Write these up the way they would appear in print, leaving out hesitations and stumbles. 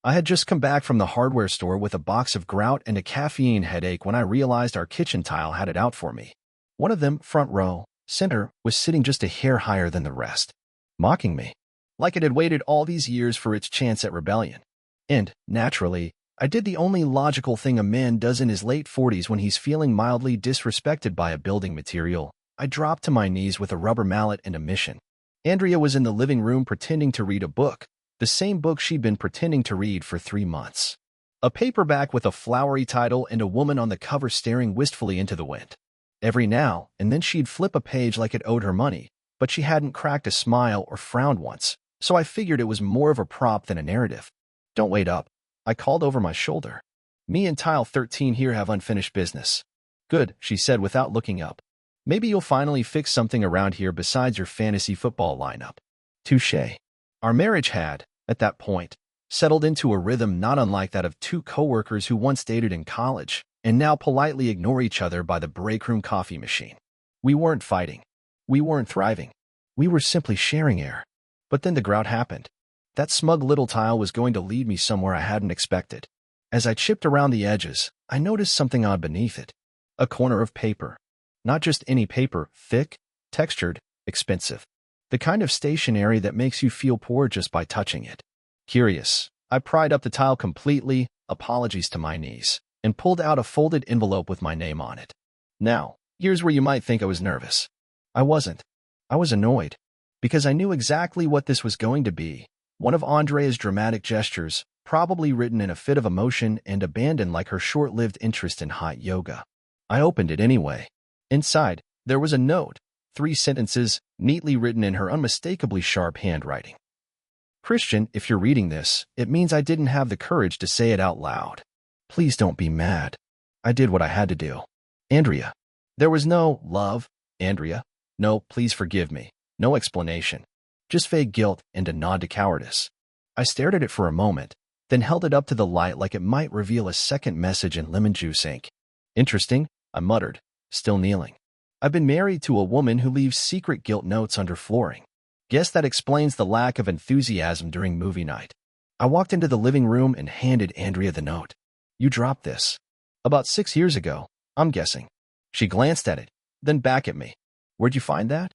I had just come back from the hardware store with a box of grout and a caffeine headache when I realized our kitchen tile had it out for me. One of them, front row, center, was sitting just a hair higher than the rest, mocking me, like it had waited all these years for its chance at rebellion. And, naturally, I did the only logical thing a man does in his late 40s when he's feeling mildly disrespected by a building material. I dropped to my knees with a rubber mallet and a mission. Andrea was in the living room pretending to read a book, the same book she'd been pretending to read for 3 months. A paperback with a flowery title and a woman on the cover staring wistfully into the wind. Every now and then she'd flip a page like it owed her money, but she hadn't cracked a smile or frowned once, so I figured it was more of a prop than a narrative. "Don't wait up," I called over my shoulder. "Me and Tile 13 here have unfinished business." "Good," she said without looking up. "Maybe you'll finally fix something around here besides your fantasy football lineup." Touché. Our marriage had, at that point, settled into a rhythm not unlike that of two coworkers who once dated in college and now politely ignore each other by the breakroom coffee machine. We weren't fighting. We weren't thriving. We were simply sharing air. But then the grout happened. That smug little tile was going to lead me somewhere I hadn't expected. As I chipped around the edges, I noticed something odd beneath it. A corner of paper. Not just any paper, thick, textured, expensive. The kind of stationery that makes you feel poor just by touching it. Curious, I pried up the tile completely, apologies to my knees, and pulled out a folded envelope with my name on it. Now, here's where you might think I was nervous. I wasn't. I was annoyed. Because I knew exactly what this was going to be. One of Andrea's dramatic gestures, probably written in a fit of emotion and abandoned like her short-lived interest in hot yoga. I opened it anyway. Inside, there was a note, 3 sentences, neatly written in her unmistakably sharp handwriting. "Christian, if you're reading this, it means I didn't have the courage to say it out loud. Please don't be mad. I did what I had to do. Andrea." There was no "love, Andrea." No "please forgive me." No explanation. Just vague guilt and a nod to cowardice. I stared at it for a moment, then held it up to the light like it might reveal a second message in lemon juice ink. "Interesting," I muttered, still kneeling. "I've been married to a woman who leaves secret guilt notes under flooring. Guess that explains the lack of enthusiasm during movie night." I walked into the living room and handed Andrea the note. "You dropped this. About 6 years ago, I'm guessing." She glanced at it, then back at me. "Where'd you find that?"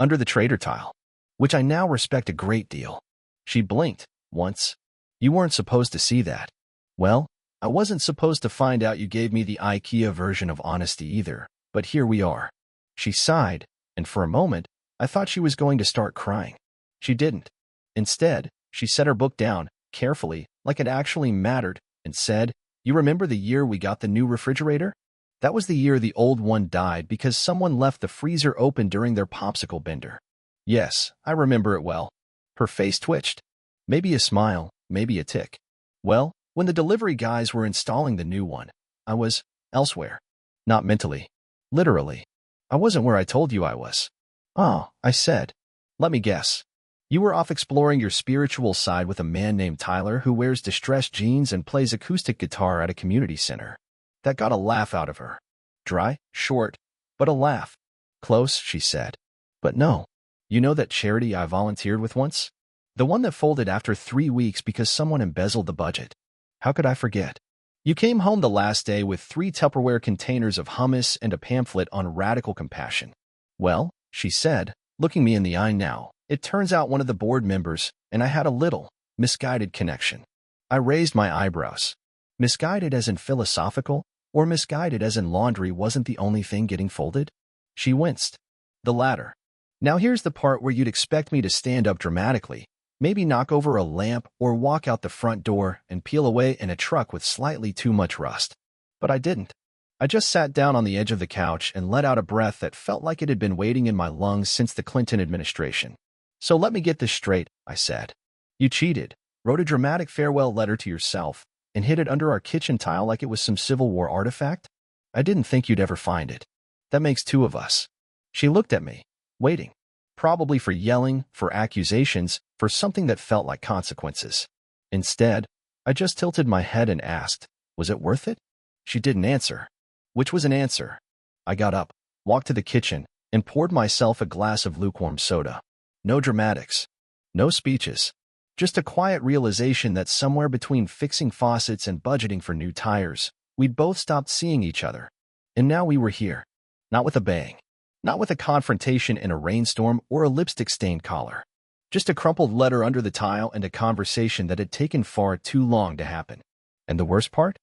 "Under the trader tile, which I now respect a great deal." She blinked once. "You weren't supposed to see that." "Well, I wasn't supposed to find out you gave me the IKEA version of honesty either, but here we are." She sighed, and for a moment, I thought she was going to start crying. She didn't. Instead, she set her book down, carefully, like it actually mattered, and said, "You remember the year we got the new refrigerator? That was the year the old one died because someone left the freezer open during their popsicle bender." "Yes, I remember it well." Her face twitched. Maybe a smile, maybe a tick. "Well, when the delivery guys were installing the new one, I was elsewhere. Not mentally. Literally. I wasn't where I told you I was." "Oh," I said. "Let me guess. You were off exploring your spiritual side with a man named Tyler who wears distressed jeans and plays acoustic guitar at a community center." That got a laugh out of her. Dry, short, but a laugh. "Close," she said. "But no. You know that charity I volunteered with once? The one that folded after 3 weeks because someone embezzled the budget. How could I forget? You came home the last day with 3 Tupperware containers of hummus and a pamphlet on radical compassion." "Well," she said, looking me in the eye now, "it turns out one of the board members, and I had a little, misguided connection." I raised my eyebrows. Misguided as in philosophical, or misguided as in laundry wasn't the only thing getting folded? She winced. "The latter. Now here's the part where you'd expect me to stand up dramatically, maybe knock over a lamp or walk out the front door and peel away in a truck with slightly too much rust. But I didn't. I just sat down on the edge of the couch and let out a breath that felt like it had been waiting in my lungs since the Clinton administration. "So let me get this straight," I said. "You cheated, wrote a dramatic farewell letter to yourself, and hid it under our kitchen tile like it was some Civil War artifact? I didn't think you'd ever find it. That makes 2 of us." She looked at me, waiting. Probably for yelling, for accusations, for something that felt like consequences. Instead, I just tilted my head and asked, "Was it worth it?" She didn't answer. Which was an answer. I got up, walked to the kitchen, and poured myself a glass of lukewarm soda. No dramatics. No speeches. Just a quiet realization that somewhere between fixing faucets and budgeting for new tires, we'd both stopped seeing each other. And now we were here. Not with a bang. Not with a confrontation in a rainstorm or a lipstick-stained collar. Just a crumpled letter under the tile and a conversation that had taken far too long to happen. And the worst part?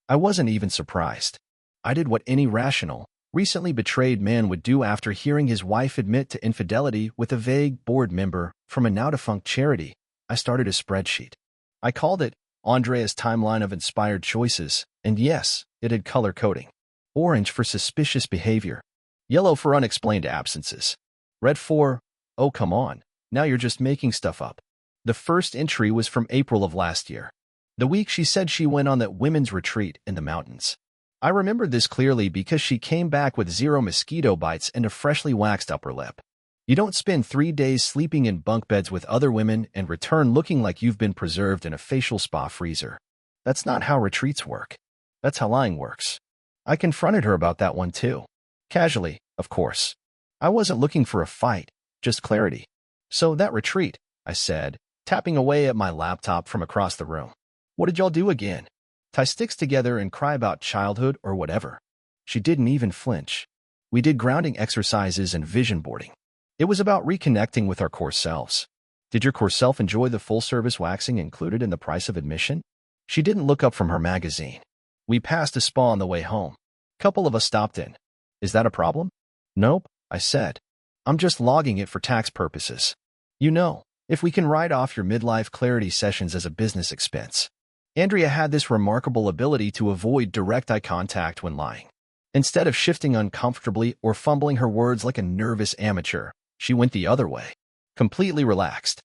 I wasn't even surprised. I did what any rational, recently betrayed man would do after hearing his wife admit to infidelity with a vague board member from a now-defunct charity. I started a spreadsheet. I called it Andrea's Timeline of Inspired Choices, and yes, it had color coding. Orange for suspicious behavior. Yellow for unexplained absences. Red for, oh come on, now you're just making stuff up. The first entry was from April of last year. The week she said she went on that women's retreat in the mountains. I remembered this clearly because she came back with 0 mosquito bites and a freshly waxed upper lip. You don't spend 3 days sleeping in bunk beds with other women and return looking like you've been preserved in a facial spa freezer. That's not how retreats work. That's how lying works. I confronted her about that one too. Casually, of course. I wasn't looking for a fight, just clarity. So that retreat, I said, tapping away at my laptop from across the room. What did y'all do again? Tie sticks together and cry about childhood or whatever? She didn't even flinch. We did grounding exercises and vision boarding. It was about reconnecting with our core selves. Did your core self enjoy the full-service waxing included in the price of admission? She didn't look up from her magazine. We passed a spa on the way home. Couple of us stopped in. Is that a problem? Nope, I said. I'm just logging it for tax purposes. You know, if we can write off your midlife clarity sessions as a business expense. Andrea had this remarkable ability to avoid direct eye contact when lying. Instead of shifting uncomfortably or fumbling her words like a nervous amateur, she went the other way. Completely relaxed.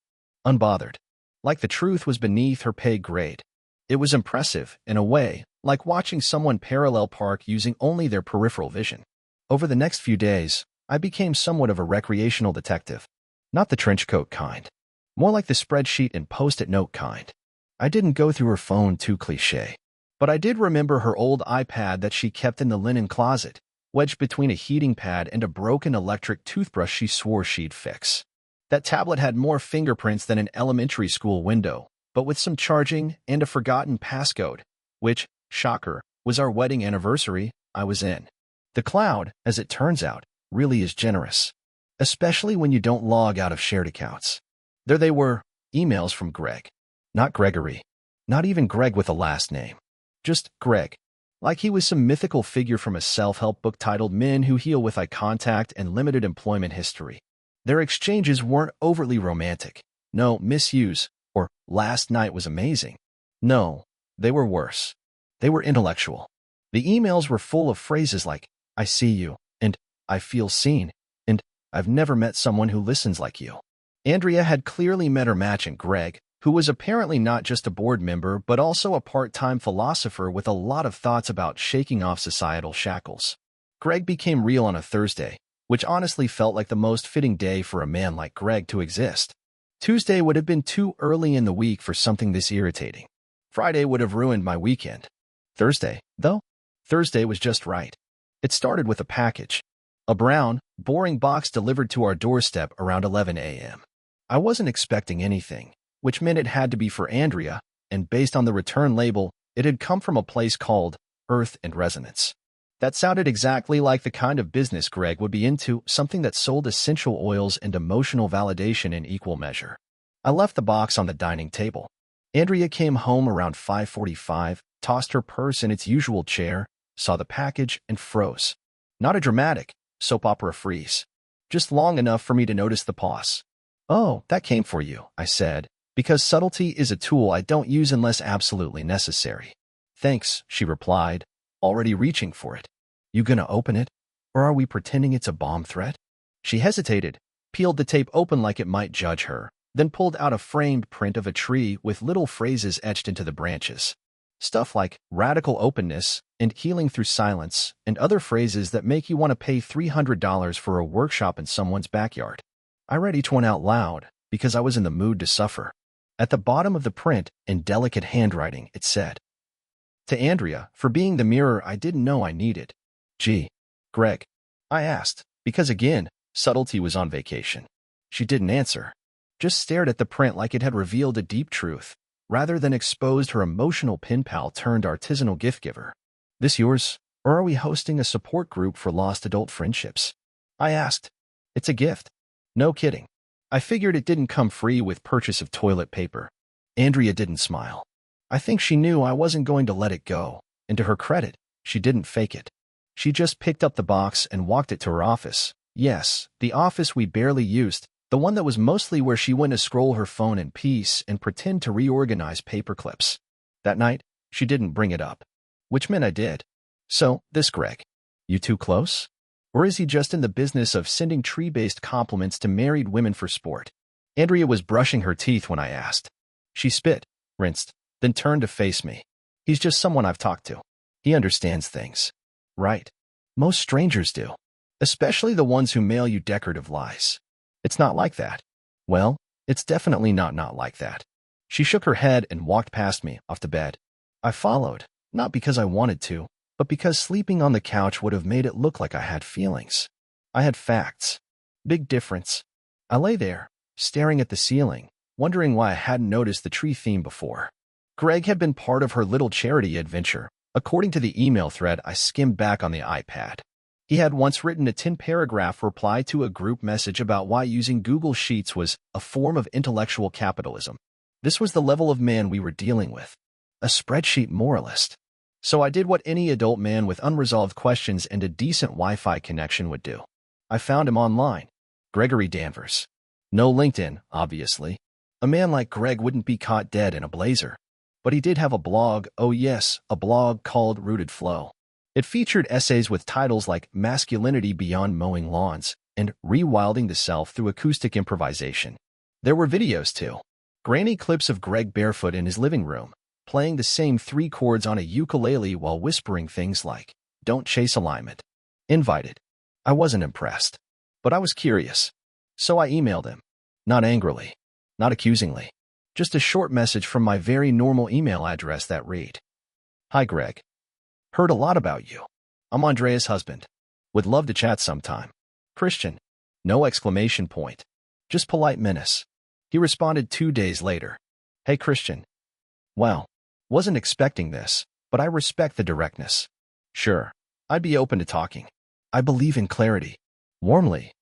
Unbothered. Like the truth was beneath her pay grade. It was impressive, in a way, like watching someone parallel park using only their peripheral vision. Over the next few days, I became somewhat of a recreational detective. Not the trench coat kind. More like the spreadsheet and post-it note kind. I didn't go through her phone too cliché. But I did remember her old iPad that she kept in the linen closet, wedged between a heating pad and a broken electric toothbrush she swore she'd fix. That tablet had more fingerprints than an elementary school window, but with some charging and a forgotten passcode, which, shocker, was our wedding anniversary. I was in. The cloud, as it turns out, really is generous. Especially when you don't log out of shared accounts. There they were, emails from Greg. Not Gregory. Not even Greg with a last name. Just Greg. Like he was some mythical figure from a self-help book titled Men Who Heal with Eye Contact and Limited Employment History. Their exchanges weren't overtly romantic. No, misuse, or last night was amazing. No, they were worse. They were intellectual. The emails were full of phrases like, I see you, and I feel seen, and I've never met someone who listens like you. Andrea had clearly met her match in Greg, who was apparently not just a board member but also a part-time philosopher with a lot of thoughts about shaking off societal shackles. Greg became real on a Thursday, which honestly felt like the most fitting day for a man like Greg to exist. Tuesday would have been too early in the week for something this irritating. Friday would have ruined my weekend. Thursday, though? Thursday was just right. It started with a package. A brown, boring box delivered to our doorstep around 11 a.m. I wasn't expecting anything, which meant it had to be for Andrea, and based on the return label, it had come from a place called Earth and Resonance. That sounded exactly like the kind of business Greg would be into, something that sold essential oils and emotional validation in equal measure. I left the box on the dining table. Andrea came home around 5:45, tossed her purse in its usual chair, saw the package, and froze. Not a dramatic, soap opera freeze. Just long enough for me to notice the pause. Oh, that came for you, I said, because subtlety is a tool I don't use unless absolutely necessary. Thanks, she replied, already reaching for it. You gonna open it? Or are we pretending it's a bomb threat? She hesitated, peeled the tape open like it might judge her, then pulled out a framed print of a tree with little phrases etched into the branches. Stuff like radical openness and healing through silence and other phrases that make you want to pay $300 for a workshop in someone's backyard. I read each one out loud because I was in the mood to suffer. At the bottom of the print, in delicate handwriting, it said, To Andrea, for being the mirror I didn't know I needed. Gee, Greg, I asked, because again, subtlety was on vacation. She didn't answer. just stared at the print like it had revealed a deep truth, rather than exposed her emotional pen pal turned artisanal gift giver. This yours, or are we hosting a support group for lost adult friendships? I asked. It's a gift. No kidding. I figured it didn't come free with purchase of toilet paper. Andrea didn't smile. I think she knew I wasn't going to let it go, and to her credit, she didn't fake it. She just picked up the box and walked it to her office. Yes, the office we barely used, the one that was mostly where she went to scroll her phone in peace and pretend to reorganize paper clips. That night, she didn't bring it up, which meant I did. So, this Greg, you too close? Or is he just in the business of sending tree-based compliments to married women for sport? Andrea was brushing her teeth when I asked. She spit, rinsed, then turned to face me. He's just someone I've talked to. He understands things. Right. Most strangers do. Especially the ones who mail you decorative lies. It's not like that. Well, it's definitely not like that. She shook her head and walked past me, off to bed. I followed, not because I wanted to, but because sleeping on the couch would have made it look like I had feelings. I had facts. Big difference. I lay there, staring at the ceiling, wondering why I hadn't noticed the tree theme before. Greg had been part of her little charity adventure, according to the email thread I skimmed back on the iPad. He had once written a 10-paragraph reply to a group message about why using Google Sheets was a form of intellectual capitalism. This was the level of man we were dealing with. A spreadsheet moralist. So I did what any adult man with unresolved questions and a decent Wi-Fi connection would do. I found him online. Gregory Danvers. No LinkedIn, obviously. A man like Greg wouldn't be caught dead in a blazer. But he did have a blog, oh yes, a blog called Rooted Flow. It featured essays with titles like Masculinity Beyond Mowing Lawns and Rewilding the Self Through Acoustic Improvisation. There were videos too. Grainy clips of Greg barefoot in his living room, playing the same 3 chords on a ukulele while whispering things like, "Don't chase alignment." Invited. I wasn't impressed. But I was curious. So I emailed him. Not angrily. Not accusingly. Just a short message from my very normal email address that read, "Hi Greg. Heard a lot about you. I'm Andrea's husband. Would love to chat sometime. Christian." No exclamation point. Just polite menace. He responded 2 days later. "Hey Christian. Well, wasn't expecting this, but I respect the directness. Sure, I'd be open to talking. I believe in clarity." Warmly.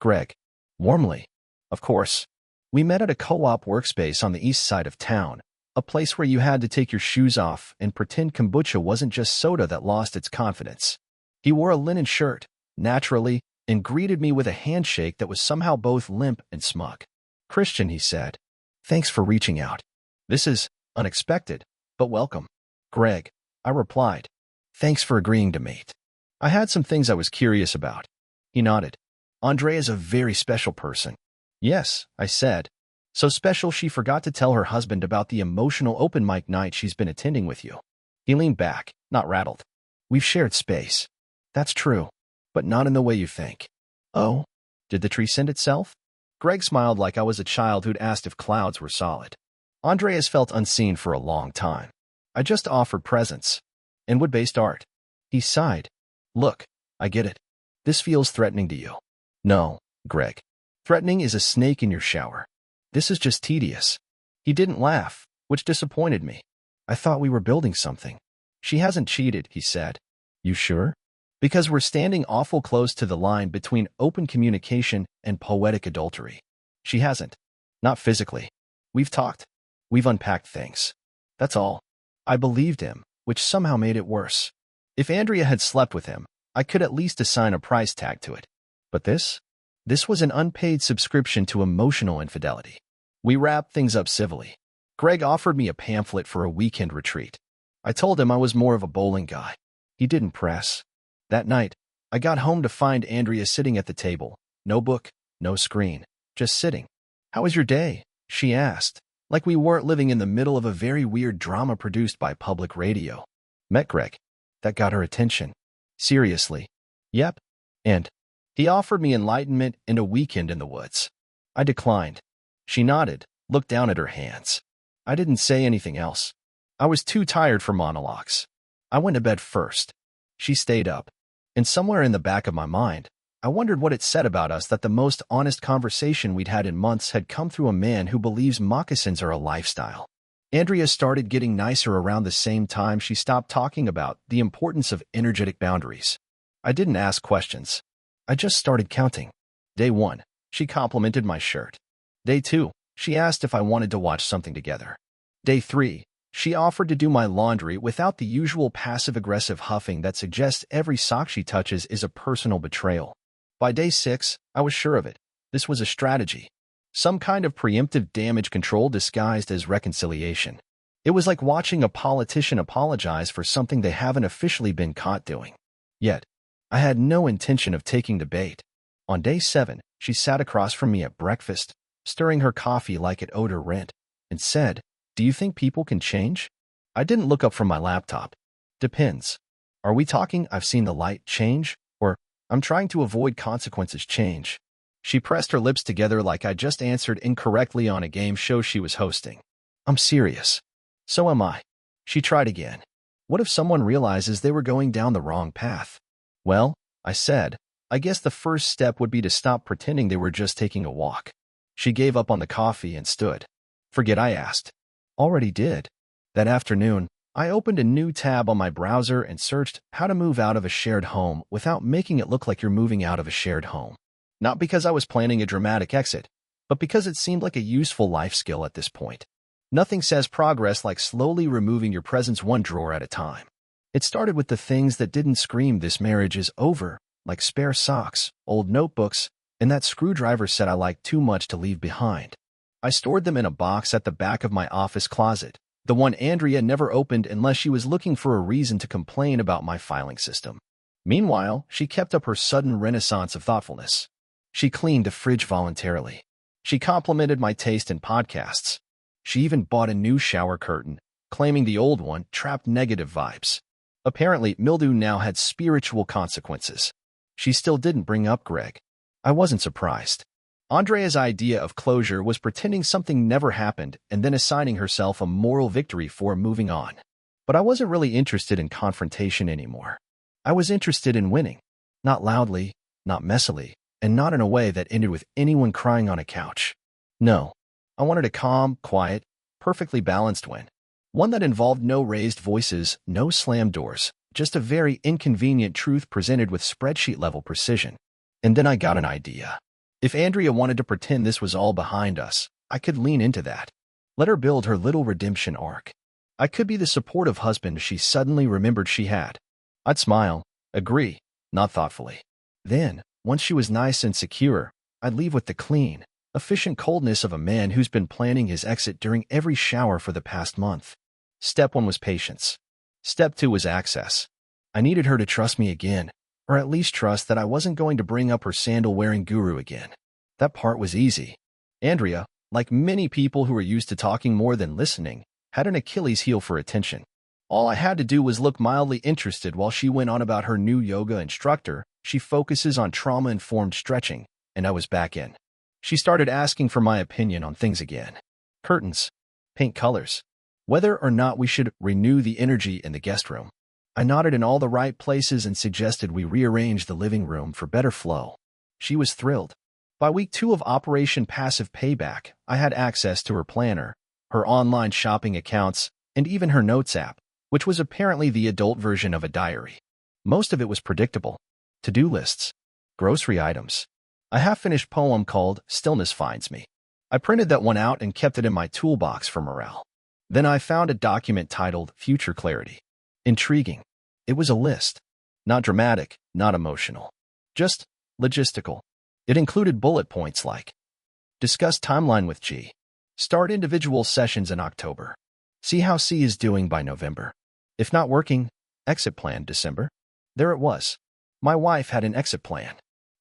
Greg. Warmly. Of course. We met at a co-op workspace on the east side of town, a place where you had to take your shoes off and pretend kombucha wasn't just soda that lost its confidence. He wore a linen shirt, naturally, and greeted me with a handshake that was somehow both limp and smug. "Christian," he said. "Thanks for reaching out. This is unexpected, but welcome." "Greg," I replied. "Thanks for agreeing to meet. I had some things I was curious about." He nodded. "Andrea is a very special person." "Yes," I said. "So special she forgot to tell her husband about the emotional open mic night she's been attending with you." He leaned back, not rattled. "We've shared space." "That's true, but not in the way you think." "Oh? Did the tree send itself?" Greg smiled like I was a child who'd asked if clouds were solid. Andreas felt unseen for a long time. I just offered presents. And wood-based art. He sighed. "Look, I get it. This feels threatening to you." "No, Greg. Threatening is a snake in your shower. This is just tedious." He didn't laugh, which disappointed me. "I thought we were building something." "She hasn't cheated," he said. "You sure?" "Because we're standing awful close to the line between open communication and poetic adultery." "She hasn't. Not physically. We've talked. We've unpacked things. That's all." I believed him, which somehow made it worse. If Andrea had slept with him, I could at least assign a price tag to it. But this? This was an unpaid subscription to emotional infidelity. We wrapped things up civilly. Greg offered me a pamphlet for a weekend retreat. I told him I was more of a bowling guy. He didn't press. That night, I got home to find Andrea sitting at the table. No book, no screen, just sitting. "How was your day?" she asked, like we weren't living in the middle of a very weird drama produced by public radio. "Met Greg." That got her attention. "Seriously?" "Yep." "And?" He offered me enlightenment and a weekend in the woods. I declined. She nodded, looked down at her hands. I didn't say anything else. I was too tired for monologues. I went to bed first. She stayed up. And somewhere in the back of my mind, I wondered what it said about us that the most honest conversation we'd had in months had come through a man who believes moccasins are a lifestyle. Andrea started getting nicer around the same time she stopped talking about the importance of energetic boundaries. I didn't ask questions. I just started counting. Day 1, she complimented my shirt. Day 2, she asked if I wanted to watch something together. Day 3, she offered to do my laundry without the usual passive-aggressive huffing that suggests every sock she touches is a personal betrayal. By day 6, I was sure of it. This was a strategy. Some kind of preemptive damage control disguised as reconciliation. It was like watching a politician apologize for something they haven't officially been caught doing. Yet, I had no intention of taking the bait. On day 7, she sat across from me at breakfast, stirring her coffee like it owed her rent, and said, "Do you think people can change?" I didn't look up from my laptop. Depends. Are we talking I've seen the light change, or I'm trying to avoid consequences change? She pressed her lips together like I just answered incorrectly on a game show she was hosting. I'm serious. So am I. She tried again. What if someone realizes they were going down the wrong path? Well, I said, I guess the first step would be to stop pretending they were just taking a walk. She gave up on the coffee and stood. Forget I asked. Already did. That afternoon, I opened a new tab on my browser and searched how to move out of a shared home without making it look like you're moving out of a shared home. Not because I was planning a dramatic exit, but because it seemed like a useful life skill at this point. Nothing says progress like slowly removing your presents one drawer at a time. It started with the things that didn't scream this marriage is over, like spare socks, old notebooks, and that screwdriver set I liked too much to leave behind. I stored them in a box at the back of my office closet, the one Andrea never opened unless she was looking for a reason to complain about my filing system. Meanwhile, she kept up her sudden renaissance of thoughtfulness. She cleaned the fridge voluntarily. She complimented my taste in podcasts. She even bought a new shower curtain, claiming the old one trapped negative vibes. Apparently, mildew now had spiritual consequences. She still didn't bring up Greg. I wasn't surprised. Andrea's idea of closure was pretending something never happened and then assigning herself a moral victory for moving on. But I wasn't really interested in confrontation anymore. I was interested in winning. Not loudly, not messily, and not in a way that ended with anyone crying on a couch. No, I wanted a calm, quiet, perfectly balanced win. One that involved no raised voices, no slammed doors, just a very inconvenient truth presented with spreadsheet-level precision. And then I got an idea. If Andrea wanted to pretend this was all behind us, I could lean into that. Let her build her little redemption arc. I could be the supportive husband she suddenly remembered she had. I'd smile, agree, not thoughtfully. Then, once she was nice and secure, I'd leave with the clean, efficient coldness of a man who's been planning his exit during every shower for the past month. Step 1 was patience. Step 2 was access. I needed her to trust me again, or at least trust that I wasn't going to bring up her sandal-wearing guru again. That part was easy. Andrea, like many people who are used to talking more than listening, had an Achilles heel for attention. All I had to do was look mildly interested while she went on about her new yoga instructor. She focuses on trauma-informed stretching, and I was back in. She started asking for my opinion on things again. Curtains, paint colors, whether or not we should renew the energy in the guest room. I nodded in all the right places and suggested we rearrange the living room for better flow. She was thrilled. By week 2 of Operation Passive Payback, I had access to her planner, her online shopping accounts, and even her notes app, which was apparently the adult version of a diary. Most of it was predictable. To-do lists, grocery items, a half-finished poem called Stillness Finds Me. I printed that one out and kept it in my toolbox for morale. Then I found a document titled Future Clarity. Intriguing. It was a list. Not dramatic, not emotional. Just logistical. It included bullet points like discuss timeline with G. Start individual sessions in October. See how C is doing by November. If not working, exit plan December. There it was. My wife had an exit plan.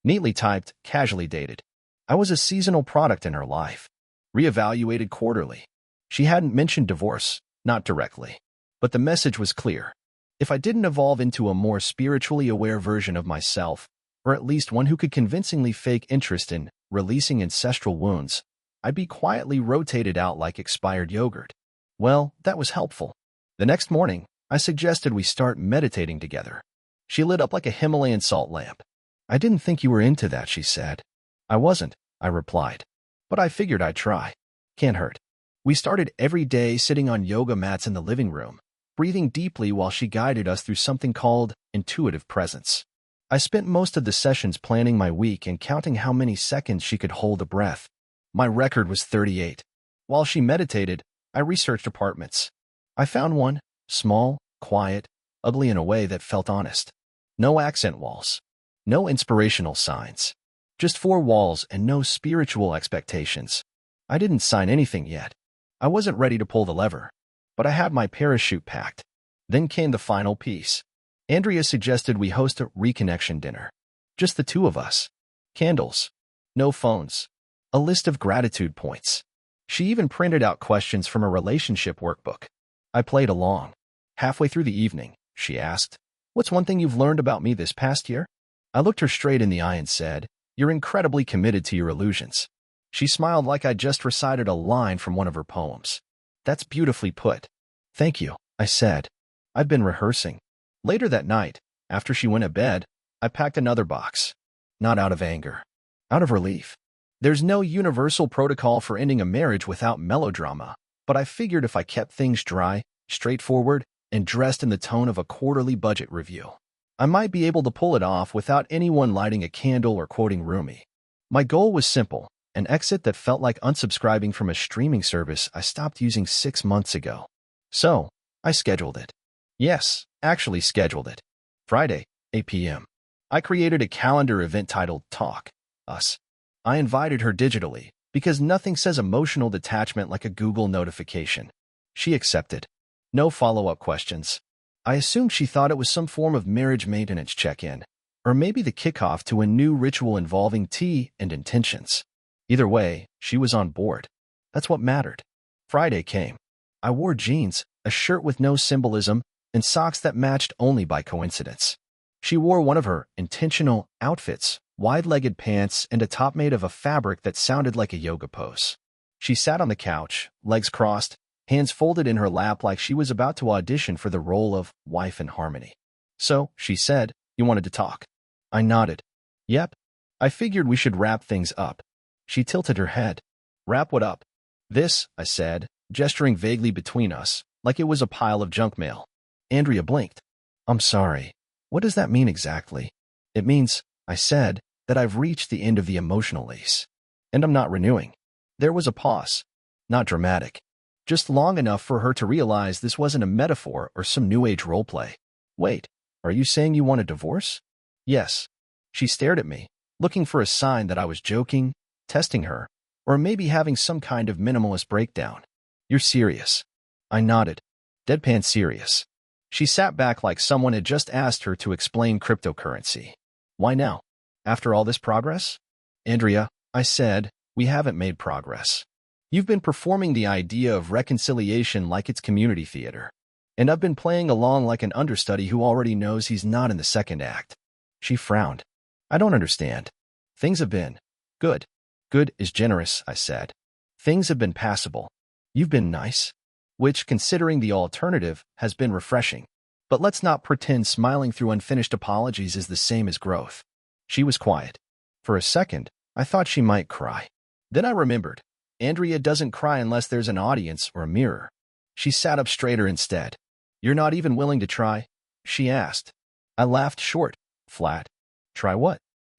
Neatly typed, casually dated. I was a seasonal product in her life. Reevaluated quarterly. She hadn't mentioned divorce, not directly. But the message was clear. If I didn't evolve into a more spiritually aware version of myself, or at least one who could convincingly fake interest in releasing ancestral wounds, I'd be quietly rotated out like expired yogurt. Well, that was helpful. The next morning, I suggested we start meditating together. She lit up like a Himalayan salt lamp. I didn't think you were into that, she said. I wasn't, I replied. But I figured I'd try. Can't hurt. We started every day sitting on yoga mats in the living room, breathing deeply while she guided us through something called intuitive presence. I spent most of the sessions planning my week and counting how many seconds she could hold a breath. My record was 38. While she meditated, I researched apartments. I found one, small, quiet, ugly in a way that felt honest. No accent walls. No inspirational signs. Just four walls and no spiritual expectations. I didn't sign anything yet. I wasn't ready to pull the lever, but I had my parachute packed. Then came the final piece. Andrea suggested we host a reconnection dinner. Just the two of us. Candles. No phones. A list of gratitude points. She even printed out questions from a relationship workbook. I played along. Halfway through the evening, she asked, "What's one thing you've learned about me this past year?" I looked her straight in the eye and said, "You're incredibly committed to your illusions." She smiled like I'd just recited a line from one of her poems. "That's beautifully put." "Thank you," I said. "I've been rehearsing." Later that night, after she went to bed, I packed another box. Not out of anger. Out of relief. There's no universal protocol for ending a marriage without melodrama, but I figured if I kept things dry, straightforward, and dressed in the tone of a quarterly budget review, I might be able to pull it off without anyone lighting a candle or quoting Rumi. My goal was simple, an exit that felt like unsubscribing from a streaming service I stopped using 6 months ago. So, I scheduled it. Yes, actually scheduled it. Friday, 8 p.m. I created a calendar event titled Talk Us. I invited her digitally, because nothing says emotional detachment like a Google notification. She accepted. No follow-up questions. I assumed she thought it was some form of marriage maintenance check-in, or maybe the kickoff to a new ritual involving tea and intentions. Either way, she was on board. That's what mattered. Friday came. I wore jeans, a shirt with no symbolism, and socks that matched only by coincidence. She wore one of her intentional outfits, wide-legged pants, and a top made of a fabric that sounded like a yoga pose. She sat on the couch, legs crossed, hands folded in her lap like she was about to audition for the role of wife in harmony. "So," she said, "you wanted to talk?" I nodded. "Yep. I figured we should wrap things up." She tilted her head. "Wrap what up?" "This," I said, gesturing vaguely between us, like it was a pile of junk mail. Andrea blinked. "I'm sorry. What does that mean exactly?" "It means," I said, "that I've reached the end of the emotional lease. And I'm not renewing." There was a pause. Not dramatic. Just long enough for her to realize this wasn't a metaphor or some New Age roleplay. "Wait, are you saying you want a divorce?" "Yes." She stared at me, looking for a sign that I was joking, testing her, or maybe having some kind of minimalist breakdown. "You're serious?" I nodded. Deadpan serious. She sat back like someone had just asked her to explain cryptocurrency. "Why now? After all this progress?" "Andrea," I said, "we haven't made progress. You've been performing the idea of reconciliation like it's community theater. And I've been playing along like an understudy who already knows he's not in the second act." She frowned. "I don't understand." "Things have been good." "Good is generous," I said. "Things have been passable. You've been nice." Which, considering the alternative, has been refreshing. But let's not pretend smiling through unfinished apologies is the same as growth. She was quiet. For a second, I thought she might cry. Then I remembered. Andrea doesn't cry unless there's an audience or a mirror. She sat up straighter instead. "You're not even willing to try?" she asked. I laughed short, flat. "Try what?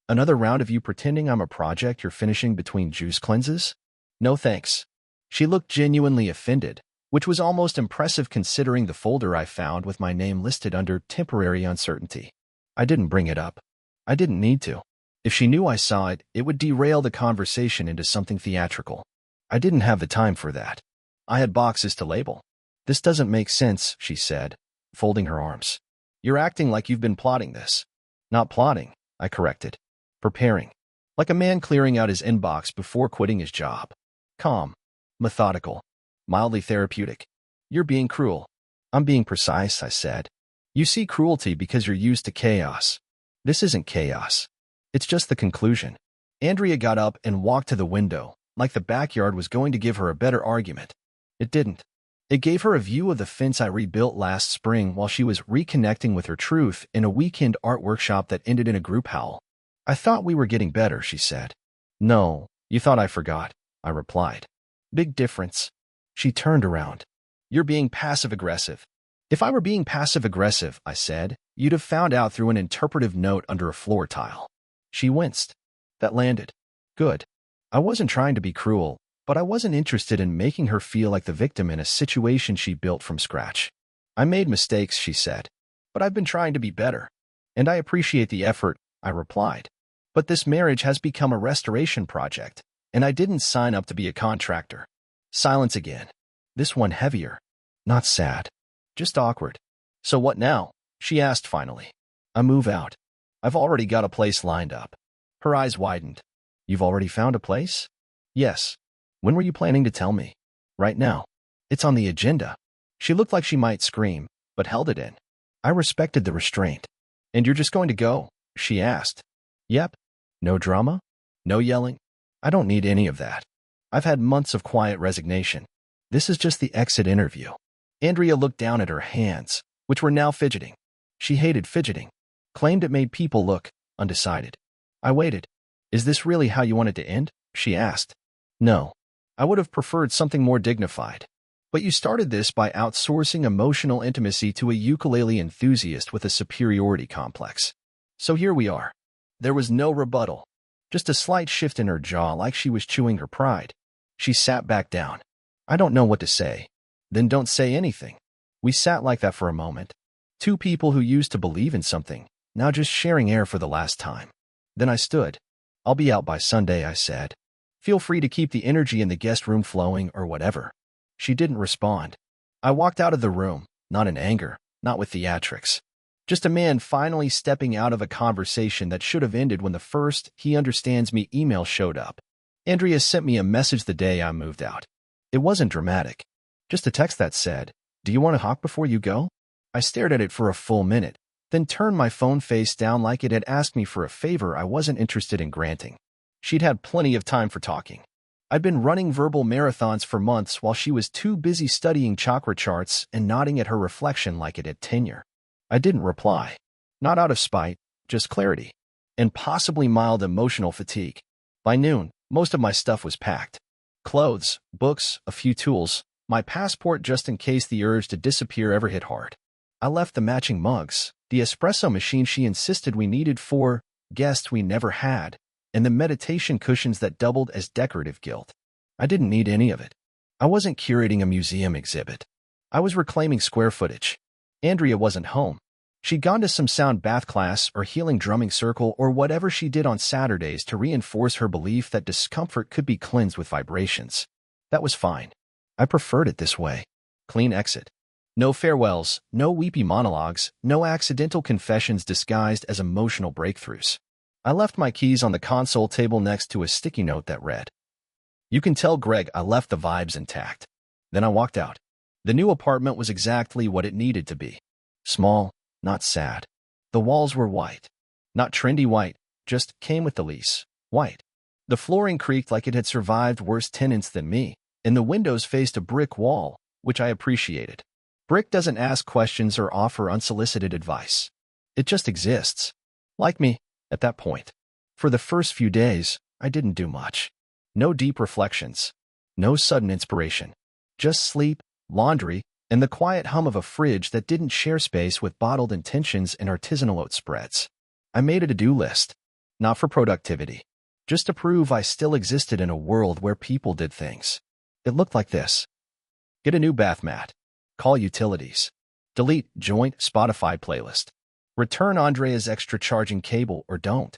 Another round of you pretending I'm a project you're finishing between juice cleanses?" "No thanks." She looked genuinely offended, which was almost impressive considering the folder I found with my name listed under temporary uncertainty. I didn't bring it up. I didn't need to. If she knew I saw it, it would derail the conversation into something theatrical. I didn't have the time for that. I had boxes to label. "This doesn't make sense," she said, folding her arms. "You're acting like you've been plotting this." "Not plotting," I corrected. "Preparing. Like a man clearing out his inbox before quitting his job. Calm. Methodical. Mildly therapeutic." "You're being cruel." "I'm being precise," I said. "You see cruelty because you're used to chaos. This isn't chaos. It's just the conclusion." Andrea got up and walked to the window, like the backyard was going to give her a better argument. It didn't. It gave her a view of the fence I rebuilt last spring while she was reconnecting with her truth in a weekend art workshop that ended in a group howl. I thought we were getting better, she said. No, you thought I forgot, I replied. Big difference. She turned around. You're being passive-aggressive. If I were being passive-aggressive, I said, you'd have found out through an interpretive note under a floor tile. She winced. That landed. Good. I wasn't trying to be cruel, but I wasn't interested in making her feel like the victim in a situation she built from scratch. I made mistakes, she said, but I've been trying to be better. And I appreciate the effort, I replied. But this marriage has become a restoration project, and I didn't sign up to be a contractor. Silence again. This one heavier. Not sad. Just awkward. So what now? She asked finally. I move out. I've already got a place lined up. Her eyes widened. You've already found a place? Yes. When were you planning to tell me? Right now. It's on the agenda. She looked like she might scream, but held it in. I respected the restraint. And you're just going to go? She asked. Yep. No drama? No yelling? I don't need any of that. I've had months of quiet resignation. This is just the exit interview. Andrea looked down at her hands, which were now fidgeting. She hated fidgeting, claimed it made people look undecided. I waited. Is this really how you wanted to end? She asked. No. I would have preferred something more dignified. But you started this by outsourcing emotional intimacy to a ukulele enthusiast with a superiority complex. So here we are. There was no rebuttal, just a slight shift in her jaw like she was chewing her pride. She sat back down. I don't know what to say. Then don't say anything. We sat like that for a moment. Two people who used to believe in something, now just sharing air for the last time. Then I stood. I'll be out by Sunday, I said. Feel free to keep the energy in the guest room flowing or whatever. She didn't respond. I walked out of the room, not in anger, not with theatrics. Just a man finally stepping out of a conversation that should have ended when the first "he understands me" email showed up. Andrea sent me a message the day I moved out. It wasn't dramatic. Just a text that said, "Do you want to hawk before you go?" I stared at it for a full minute, then turned my phone face down like it had asked me for a favor I wasn't interested in granting. She'd had plenty of time for talking. I'd been running verbal marathons for months while she was too busy studying chakra charts and nodding at her reflection like it had tenure. I didn't reply. Not out of spite, just clarity. And possibly mild emotional fatigue. By noon, most of my stuff was packed. Clothes, books, a few tools, my passport just in case the urge to disappear ever hit hard. I left the matching mugs, the espresso machine she insisted we needed for guests we never had, and the meditation cushions that doubled as decorative gilt. I didn't need any of it. I wasn't curating a museum exhibit. I was reclaiming square footage. Andrea wasn't home. She'd gone to some sound bath class or healing drumming circle or whatever she did on Saturdays to reinforce her belief that discomfort could be cleansed with vibrations. That was fine. I preferred it this way. Clean exit. No farewells, no weepy monologues, no accidental confessions disguised as emotional breakthroughs. I left my keys on the console table next to a sticky note that read, "You can tell Greg I left the vibes intact." Then I walked out. The new apartment was exactly what it needed to be. Small, not sad. The walls were white. Not trendy white, just came with the lease. White. The flooring creaked like it had survived worse tenants than me, and the windows faced a brick wall, which I appreciated. Brick doesn't ask questions or offer unsolicited advice. It just exists. Like me, at that point. For the first few days, I didn't do much. No deep reflections. No sudden inspiration. Just sleep, laundry, and the quiet hum of a fridge that didn't share space with bottled intentions and artisanal oat spreads. I made a to-do list. Not for productivity. Just to prove I still existed in a world where people did things. It looked like this. Get a new bath mat. Call utilities. Delete joint Spotify playlist. Return Andrea's extra charging cable or don't.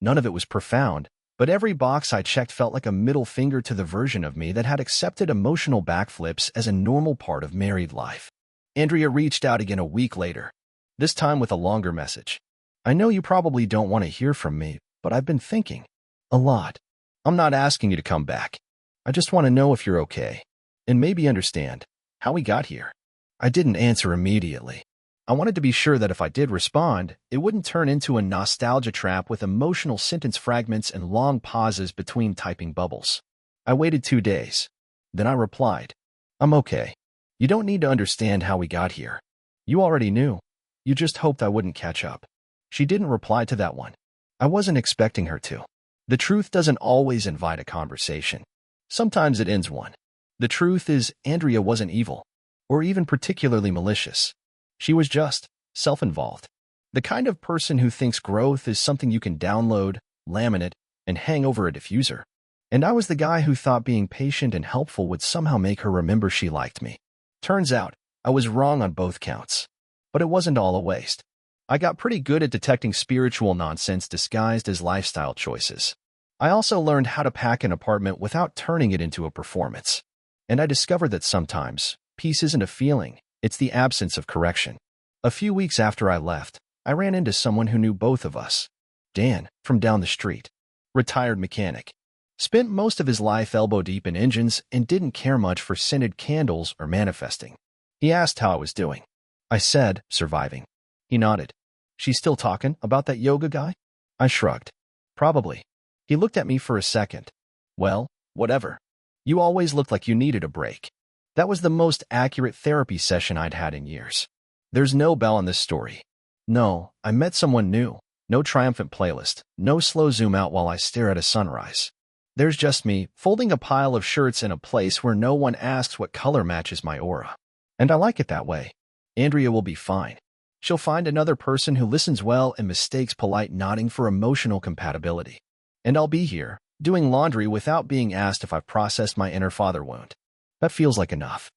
None of it was profound, but every box I checked felt like a middle finger to the version of me that had accepted emotional backflips as a normal part of married life. Andrea reached out again a week later, this time with a longer message. I know you probably don't want to hear from me, but I've been thinking. A lot. I'm not asking you to come back. I just want to know if you're okay, and maybe understand how we got here. I didn't answer immediately. I wanted to be sure that if I did respond, it wouldn't turn into a nostalgia trap with emotional sentence fragments and long pauses between typing bubbles. I waited 2 days. Then I replied, I'm okay. You don't need to understand how we got here. You already knew. You just hoped I wouldn't catch up. She didn't reply to that one. I wasn't expecting her to. The truth doesn't always invite a conversation. Sometimes it ends one. The truth is, Andrea wasn't evil, or even particularly malicious. She was just self-involved. The kind of person who thinks growth is something you can download, laminate, and hang over a diffuser. And I was the guy who thought being patient and helpful would somehow make her remember she liked me. Turns out, I was wrong on both counts. But it wasn't all a waste. I got pretty good at detecting spiritual nonsense disguised as lifestyle choices. I also learned how to pack an apartment without turning it into a performance. And I discovered that sometimes, peace isn't a feeling, it's the absence of correction. A few weeks after I left, I ran into someone who knew both of us. Dan, from down the street. Retired mechanic. Spent most of his life elbow-deep in engines and didn't care much for scented candles or manifesting. He asked how I was doing. I said, surviving. He nodded. She's still talking about that yoga guy? I shrugged. Probably. He looked at me for a second. Well, whatever. You always looked like you needed a break. That was the most accurate therapy session I'd had in years. There's no bell in this story. No, I met someone new. No triumphant playlist. No slow zoom out while I stare at a sunrise. There's just me, folding a pile of shirts in a place where no one asks what color matches my aura. And I like it that way. Andrea will be fine. She'll find another person who listens well and mistakes polite nodding for emotional compatibility. And I'll be here, doing laundry without being asked if I've processed my inner father wound. That feels like enough.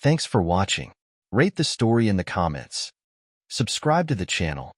Thanks for watching. Rate the story in the comments. Subscribe to the channel